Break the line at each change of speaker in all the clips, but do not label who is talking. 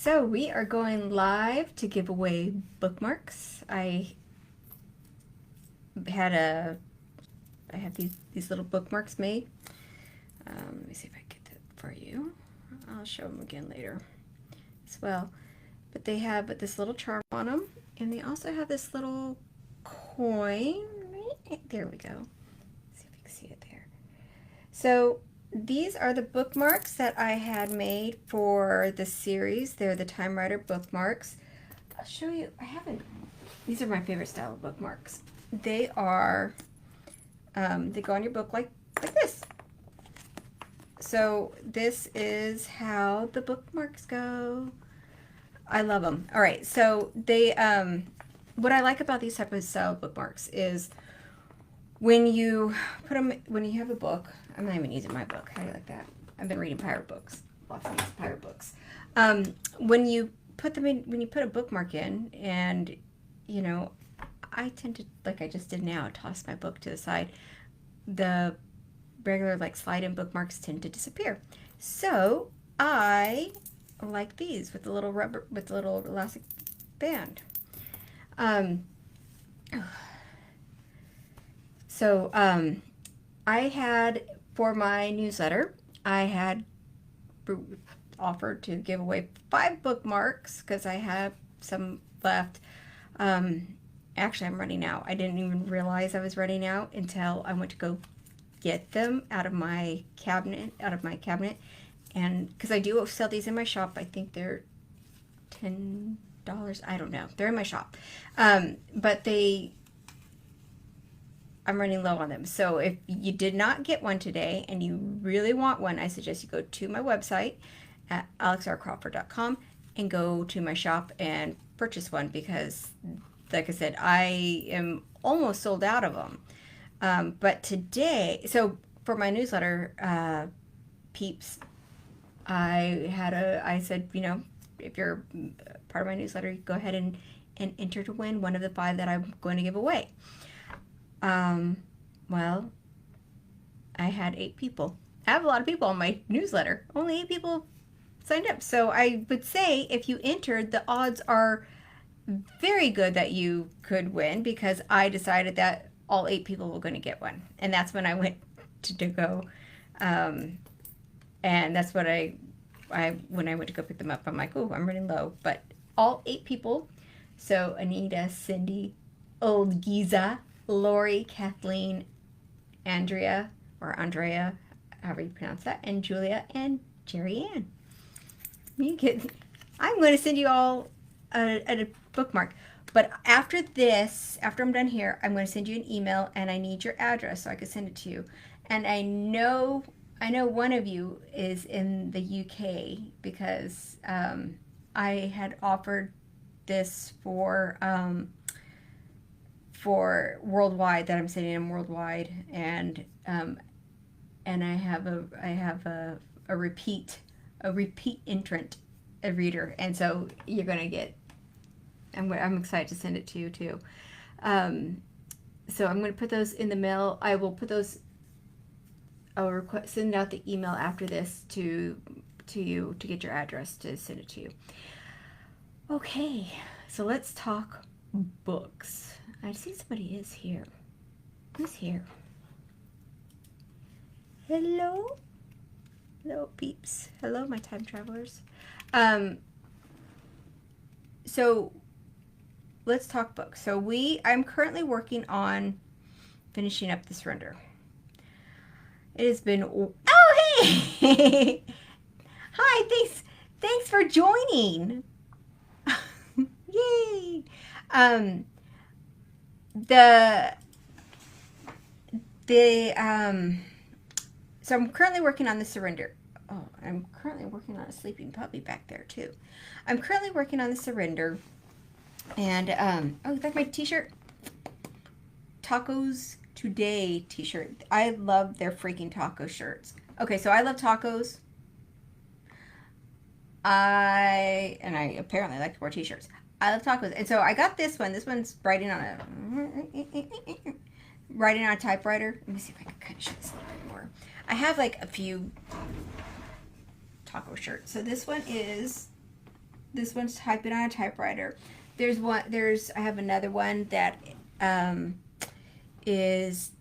So we are going live to give away bookmarks. I have these little bookmarks made. Let me see if I get that for you. I'll show them again later as well. But they have this little charm on them, and they also have this little coin. There we go. See if you can see it there. So these are the bookmarks that I had made for the series. They're the Time Rider bookmarks. I'll show you. These are my favorite style of bookmarks. They are, they go on your book like this. So this is how the bookmarks go. I love them. All right, so they, what I like about these type of style bookmarks is when you put them, when you have a book, I'm not even using my book. How do you like that? I've been reading pirate books, lots of these pirate books. When you put them in, when you put a bookmark in, and you know, I tend to, like I just did now, toss my book to the side. The regular like slide-in bookmarks tend to disappear. So I like these with the little rubber, with the little elastic band. I had, for my newsletter, I had offered to give away 5 bookmarks because I have some left. Actually, I'm running out. I didn't even realize I was running out until I went to go get them out of my cabinet, and because I do sell these in my shop. I think they're $10. I don't know. They're in my shop, but I'm running low on them. So if you did not get one today and you really want one, I suggest you go to my website at alexrcrawford.com and go to my shop and purchase one, because like I said, I am almost sold out of them. But today, so for my newsletter peeps, I said, you know, if you're part of my newsletter, go ahead and enter to win one of the 5 that I'm going to give away. Well, I had 8 people. I have a lot of people on my newsletter. Only 8 people signed up. So I would say if you entered, the odds are very good that you could win, because I decided that all 8 people were going to get one. And that's when I went to go. And that's what when I went to go pick them up, I'm like, oh, I'm running low. But all 8 people. So Anita, Cindy, Old Giza, Lori, Kathleen, Andrea, however you pronounce that, and Julia and Jerry Ann. I'm going to send you all a bookmark. But after this, after I'm done here, I'm going to send you an email, and I need your address so I can send it to you. And I know one of you is in the UK, because I had offered this for worldwide, that I'm sending them worldwide, and I have a repeat entrant, a reader, and so you're gonna get. I'm excited to send it to you too. So I'm going to put those in the mail. I will put those. I'll send out the email after this to you to get your address to send it to you. Okay, so let's talk books. I see somebody is here. Who's here? Hello? Hello, peeps. Hello, my time travelers. So let's talk books. So I'm currently working on finishing up The Surrender. It has been, oh, hey! Hi, thanks for joining. Yay! So I'm currently working on The Surrender. Oh, I'm currently working on a sleeping puppy back there too. I'm currently working on The Surrender, and oh, you like my t-shirt? Tacos Today t-shirt. I love their freaking taco shirts. Okay, so I love tacos. I apparently like to wear t-shirts. I love tacos, and so I got this one. This one's writing on a typewriter. Let me see if I can kind of show this a little bit more. I have like a few taco shirts. So this one is This one's typing on a typewriter. I have another one that is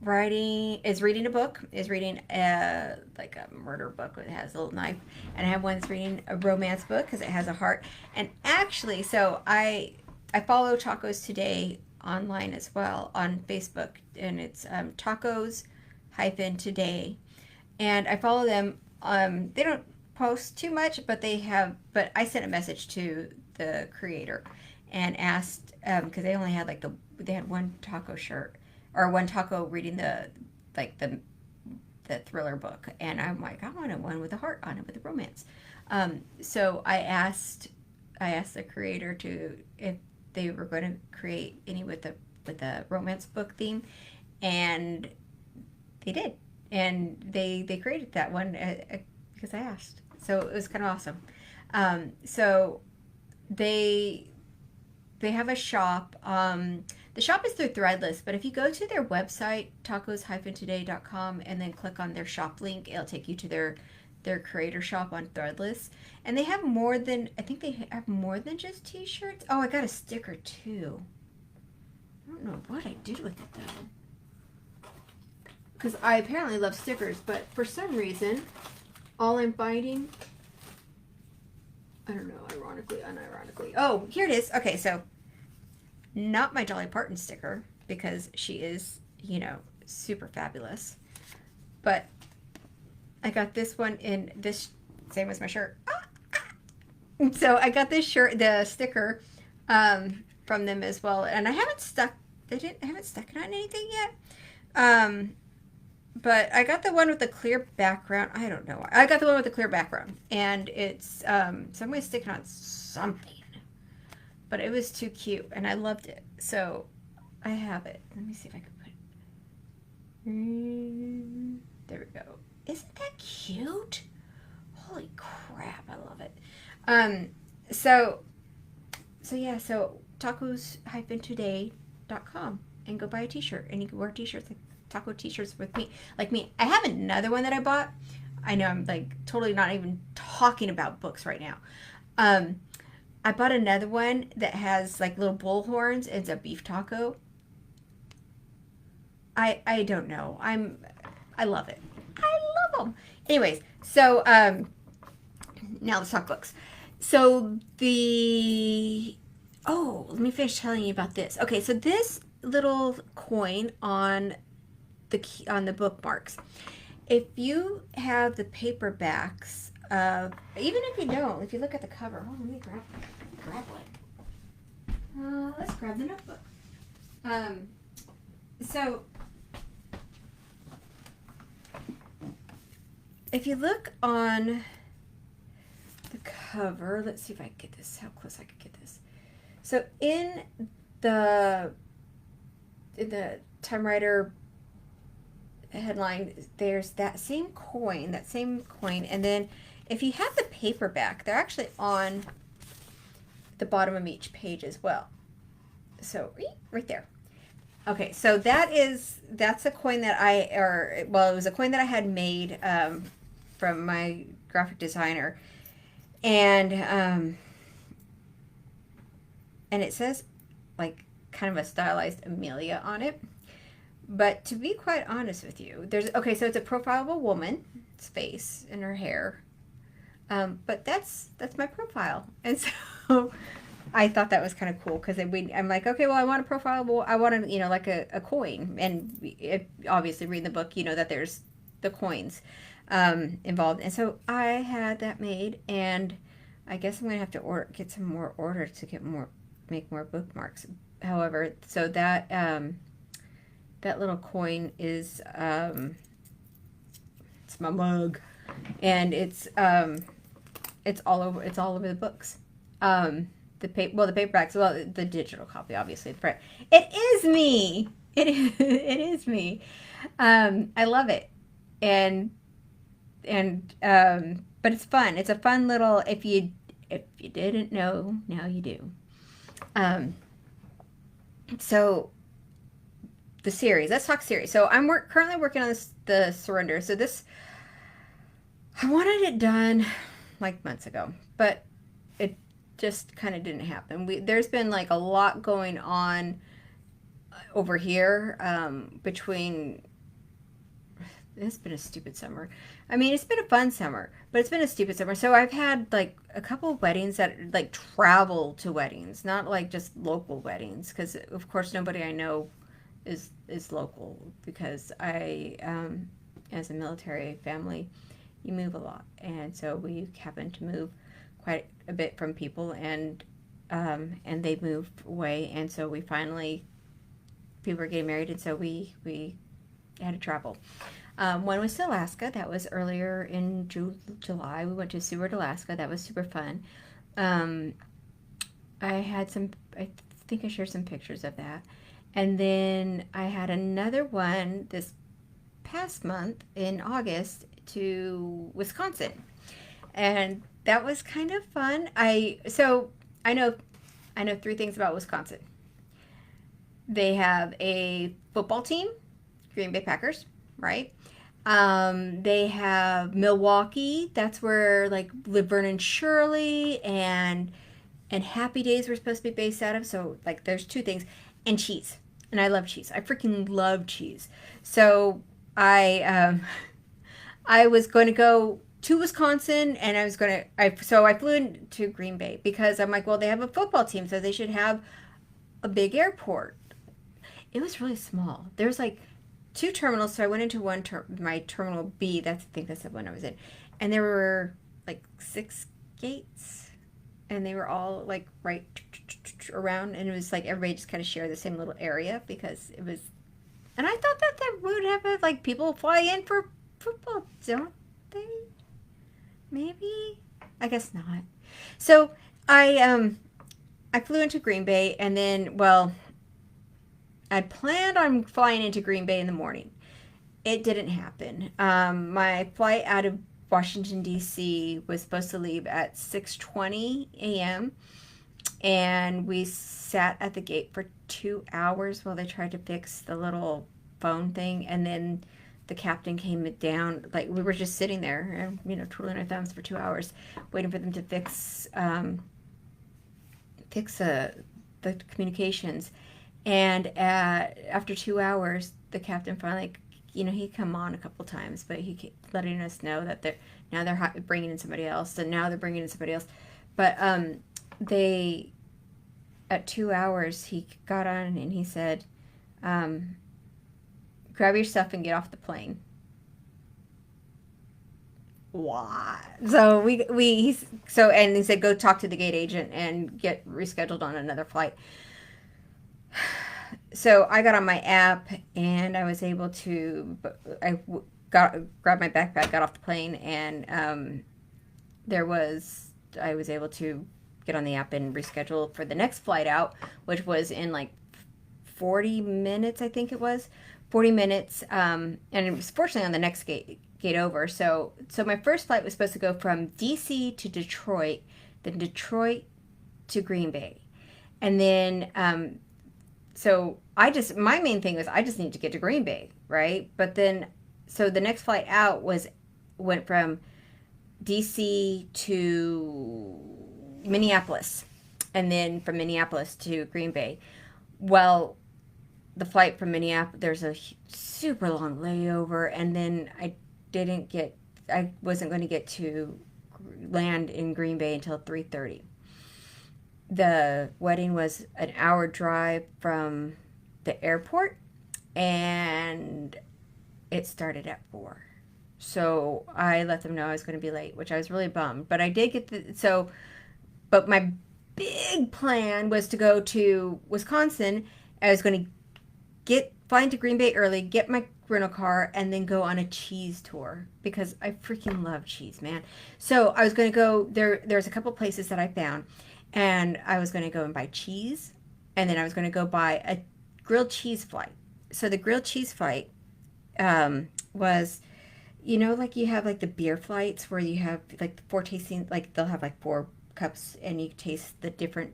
reading a book, is reading like a murder book that has a little knife, and I have one that's reading a romance book because it has a heart. And actually, so I follow Tacos Today online as well on Facebook, and it's Tacos hyphen Today, and I follow them. They don't post too much, but I sent a message to the creator and asked, because they only had they had one taco shirt, or one taco reading the thriller book, and I'm like, I wanted one with a heart on it with a romance. So I asked the creator if they were going to create any with a romance book theme, and they did, and they created that one because I asked. So it was kind of awesome. So they have a shop. The shop is through Threadless, but if you go to their website, tacos-today.com, and then click on their shop link, it'll take you to their creator shop on Threadless. And they have more than just t-shirts. Oh, I got a sticker too. I don't know what I did with it though, because I apparently love stickers, but for some reason, all I'm finding, I don't know, ironically, unironically. Oh, here it is. Okay, so not my Dolly Parton sticker, because she is, super fabulous. But I got this one in this, same as my shirt. So I got this the sticker from them as well. And I haven't stuck it on anything yet. But I got the one with the clear background. I don't know why. I got the one with the clear background. And it's, so I'm going to stick it on something. But it was too cute, and I loved it. So I have it. Let me see if I can put it. There we go. Isn't that cute? Holy crap, I love it. So yeah, so tacos-today.com, and go buy a t-shirt, and you can wear t-shirts, like taco t-shirts with me. Like me, I have another one that I bought. I know I'm like totally not even talking about books right now. I bought another one that has like little bull horns. It's a beef taco. I don't know. I love it. I love them. Anyways, so now let's talk books. So let me finish telling you about this. Okay, so this little coin on the bookmarks. If you have the paperbacks, even if you don't, if you look at the cover, let me grab one. Let's grab the notebook. So if you look on the cover, let's see if I can get this, how close I can get this. So in the Time Rider headline, there's that same coin, and then if you have the paperback, they're actually on the bottom of each page as well. So right there. Okay, so that's a coin that it was a coin that I had made from my graphic designer, and it says like kind of a stylized Amelia on it. But to be quite honest with you, so it's a profile of a woman's face and her hair. But that's my profile. And so I thought that was kind of cool, because I'm like, okay, well, I want a profile. Well, I want like a coin. And obviously reading the book, that there's the coins involved. And so I had that made, and I guess I'm going to have to get some more orders to make more bookmarks. However, so that little coin is, it's my mug, and it's all over the books. The paperbacks, the digital copy, obviously. It is me. It is me. I love it, and but it's fun. It's a fun little. If you didn't know, now you do. So the series. Let's talk series. So I'm currently working on the Surrender. So this, I wanted it done like months ago, but it just kind of didn't happen. There's been like a lot going on over here between. It's been a stupid summer. I mean, it's been a fun summer, but it's been a stupid summer. So I've had like a couple of weddings that like travel to weddings, not like just local weddings, because of course nobody I know is local, because as a military family, you move a lot, and so we happen to move quite a bit from people, and they moved away, and so we finally people were getting married, and so we had to travel. One was to Alaska. That was earlier in July. We went to Seward, Alaska. That was super fun. I had some, I think I shared some pictures of that. And then I had another one this past month in August to Wisconsin. And that was kind of fun. So I know three things about Wisconsin. They have a football team, Green Bay Packers, right? They have Milwaukee. That's where like Laverne and Shirley and Happy Days were supposed to be based out of. So like there's two things, and cheese. And I love cheese. I freaking love cheese. So I was going to go to Wisconsin, and so I flew into Green Bay because I'm like, well, they have a football team, so they should have a big airport. It was really small. There's like two terminals, so I went into my terminal B. I think that's the one I was in, and there were like 6 gates, and they were all like right around, and it was like everybody just kind of shared the same little area because it was. And I thought that would have like people fly in for football, don't they? Maybe, I guess not. So I flew into Green Bay, and then I planned on flying into Green Bay in the morning. It didn't happen. My flight out of Washington, D.C. was supposed to leave at 6:20 a.m. And we sat at the gate for 2 hours while they tried to fix the little phone thing. And then the captain came down. Like, we were just sitting there and, twiddling our thumbs for 2 hours, waiting for them to fix the communications. And after 2 hours, the captain finally, he'd come on a couple times, but he kept letting us know that they're bringing in somebody else, and now they're bringing in somebody else. But at 2 hours, he got on and he said, grab your stuff and get off the plane. What? So and he said, go talk to the gate agent and get rescheduled on another flight. So I got on my app, and I was able to, grabbed my backpack, got off the plane, and I was able to get on the app and reschedule for the next flight out, which was in like 40 minutes, I think it was. 40 minutes, and it was fortunately on the next gate over. So my first flight was supposed to go from D.C. to Detroit, then Detroit to Green Bay. And then, so my main thing was I just need to get to Green Bay, right? But then, so the next flight out went from D.C. to Minneapolis, and then from Minneapolis to Green Bay. Well, the flight from Minneapolis, there's a super long layover, and then I wasn't going to get to land in Green Bay until 3:30. The wedding was an hour drive from the airport, and it started at 4. So I let them know I was going to be late, which I was really bummed. But I did get but my big plan was to go to Wisconsin. I was going to fly into Green Bay early, get my rental car, and then go on a cheese tour because I freaking love cheese, man. So I was going to go there. There's a couple places that I found, and I was going to go and buy cheese, and then I was going to go buy a grilled cheese flight. So the grilled cheese flight was, like you have like the beer flights where you have like 4 tasting, like they'll have like 4 cups and you taste the different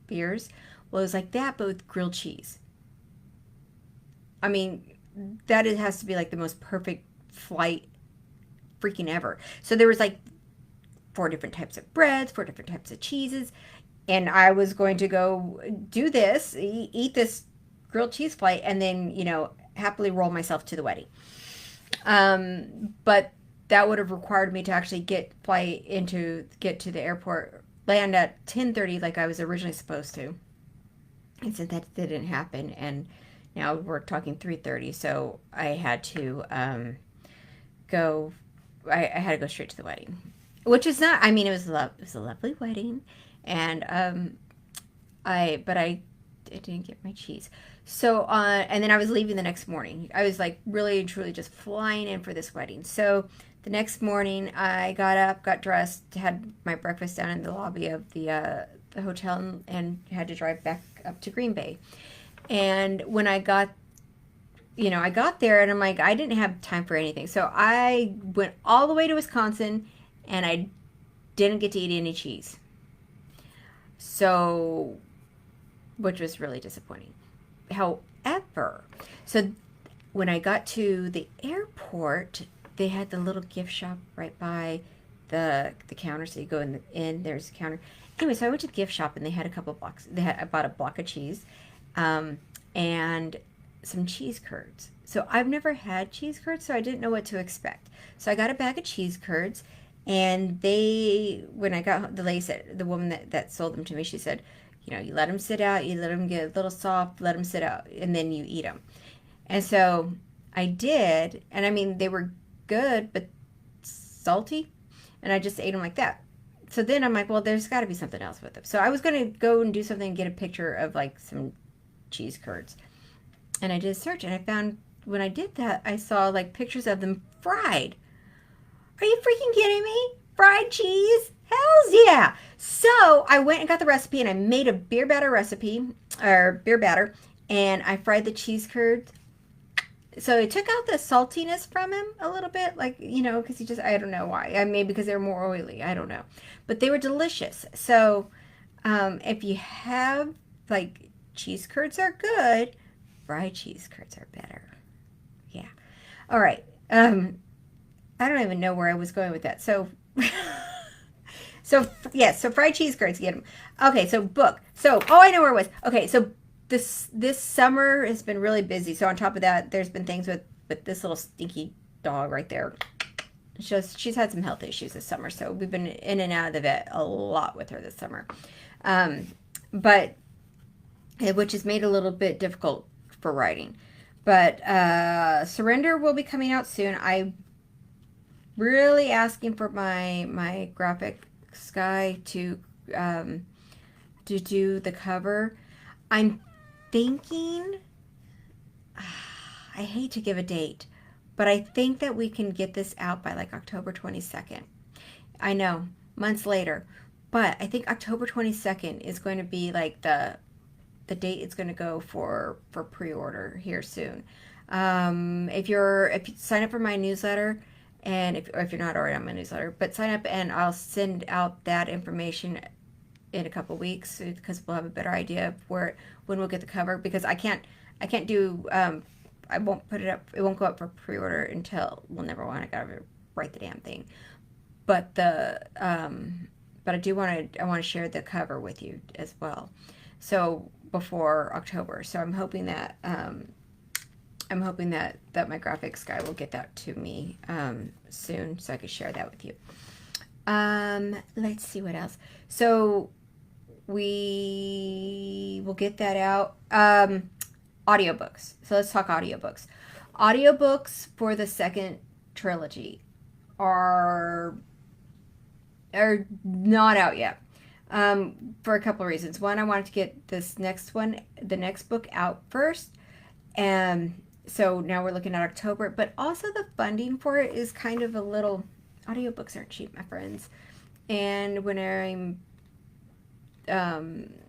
beers. Well, it was like that, but with grilled cheese. I mean, it has to be like the most perfect flight freaking ever. So there was like 4 different types of breads, 4 different types of cheeses. And I was going to go do this, eat this grilled cheese flight, and then, happily roll myself to the wedding. But that would have required me to actually get to the airport, land at 10:30 like I was originally supposed to. And since that didn't happen, and now we're talking 3:30, so I had to go. I had to go straight to the wedding, which is not. I mean, it was a lovely wedding, and I didn't get my cheese. So and then I was leaving the next morning. I was like really and truly just flying in for this wedding. So the next morning, I got up, got dressed, had my breakfast down in the lobby of the hotel, and had to drive back up to Green Bay. And when I got there, and I'm like, I didn't have time for anything. So I went all the way to Wisconsin, and I didn't get to eat any cheese. So, which was really disappointing. However, so when I got to the airport, they had the little gift shop right by the counter. So you go in, there's a counter. Anyway, so I went to the gift shop, and they had a couple of blocks. I bought a block of cheese, and some cheese curds. So I've never had cheese curds, so I didn't know what to expect. So I got a bag of cheese curds, and when I got home, the lady said, the woman that sold them to me, she said, you let them sit out, you let them get a little soft, let them sit out, and then you eat them. And so I did, and I mean, they were good, but salty, and I just ate them like that. So then I'm like, well, there's got to be something else with them. So I was going to go and do something and get a picture of like some cheese curds. And I did a search, and I found, when I did that, I saw like pictures of them fried. Are you freaking kidding me? Fried cheese? Hells yeah. So I went and got the recipe, and I made a beer batter, and I fried the cheese curds. So it took out the saltiness from him a little bit, like, because he just, I don't know why. Maybe because they were more oily. I don't know. But they were delicious. So if you have, like, cheese curds are good, fried cheese curds are better. Yeah. All right. I don't even know where I was going with that. So, so fried cheese curds, get them. Okay, so book. So, I know where it was. Okay, so this summer has been really busy. So on top of that, there's been things with this little stinky dog right there. She's had some health issues this summer, so we've been in and out of the vet a lot with her this summer, but which has made it a little bit difficult for writing. But Surrender will be coming out soon. I'm really asking for my graphics guy to do the cover. I'm thinking, I hate to give a date, but I think that we can get this out by like October 22nd. I know, months later, but I think October 22nd is going to be like the date it's going to go for pre-order here soon. If you sign up for my newsletter, and if you're not already on my newsletter, but sign up, and I'll send out that information in a couple weeks, because we'll have a better idea of when we'll get the cover, because I can't do, I won't put it up, it won't go up for pre-order until, well, number one, I gotta write the damn thing, but but I want to share the cover with you as well, so before October. So I'm hoping that that my graphics guy will get that to me soon, so I can share that with you. Let's see what else. So we will get that out. Audiobooks. So let's talk audiobooks. Audiobooks for the second trilogy are not out yet. For a couple of reasons. One, I wanted to get the next book out first. And so now we're looking at October, but also the funding for it is kind of a little, audiobooks aren't cheap, my friends. And when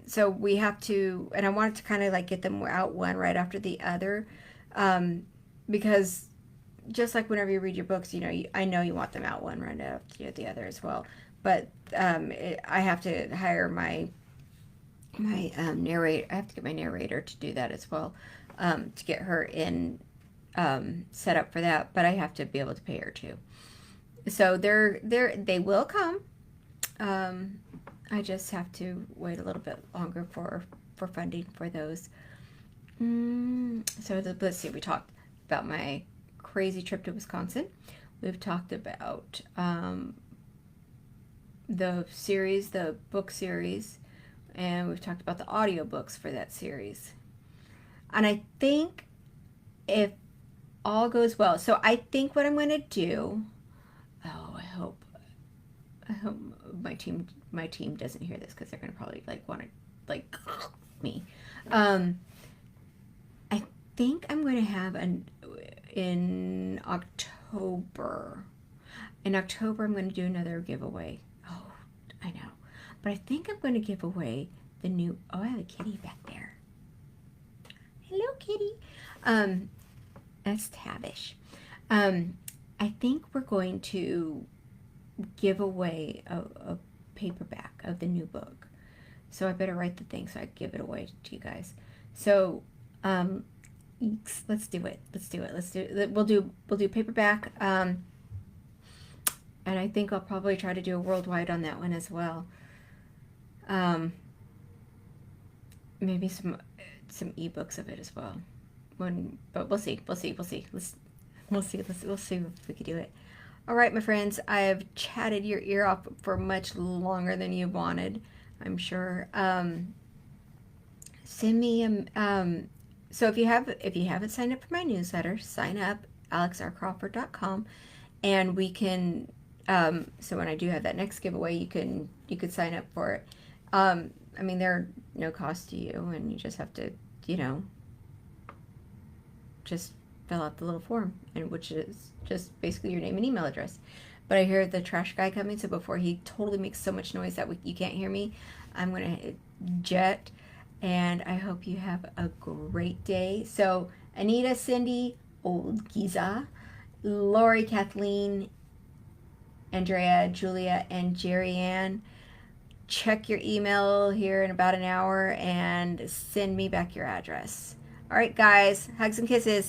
so we have to, and I wanted to kind of like get them out one right after the other, because just like whenever you read your books, I know you want them out one right after the other as well. But I have to hire my narrator. I have to get my narrator to do that as well, to get her in set up for that. But I have to be able to pay her too. So they will come. I just have to wait a little bit longer for funding for those. So let's see, we talked about my crazy trip to Wisconsin. We've talked about the series, the book series, and we've talked about the audiobooks for that series. And I think if all goes well, so I think what I'm going to do, I hope my team doesn't hear this, because they're going to probably like want to like me. I think I'm going to have in October. In October, I'm going to do another giveaway. Oh, I know. But I think I'm going to give away the new, oh, I have a kitty back there. Hello, kitty. That's Tavish. I think we're going to give away a paperback of the new book. So I better write the thing so I can give it away to you guys. So, let's do it. We'll do paperback. And I think I'll probably try to do a worldwide on that one as well. Maybe some ebooks of it as well. But we'll see. We'll see if we can do it. All right, my friends, I have chatted your ear off for much longer than you wanted, I'm sure. Send me so if you haven't signed up for my newsletter, sign up, alexrcrawford.com, and we can so when I do have that next giveaway, you could sign up for it. I mean, they're no cost to you, and you just have to, just fill out the little form, and which is just basically your name and email address. But I hear the trash guy coming, so before he totally makes so much noise that you can't hear me, I'm gonna jet. And I hope you have a great day. So Anita, Cindy, Old Giza, Lori, Kathleen, Andrea, Julia, and Jerry Ann, check your email here in about an hour and send me back your address. All right, guys, hugs and kisses.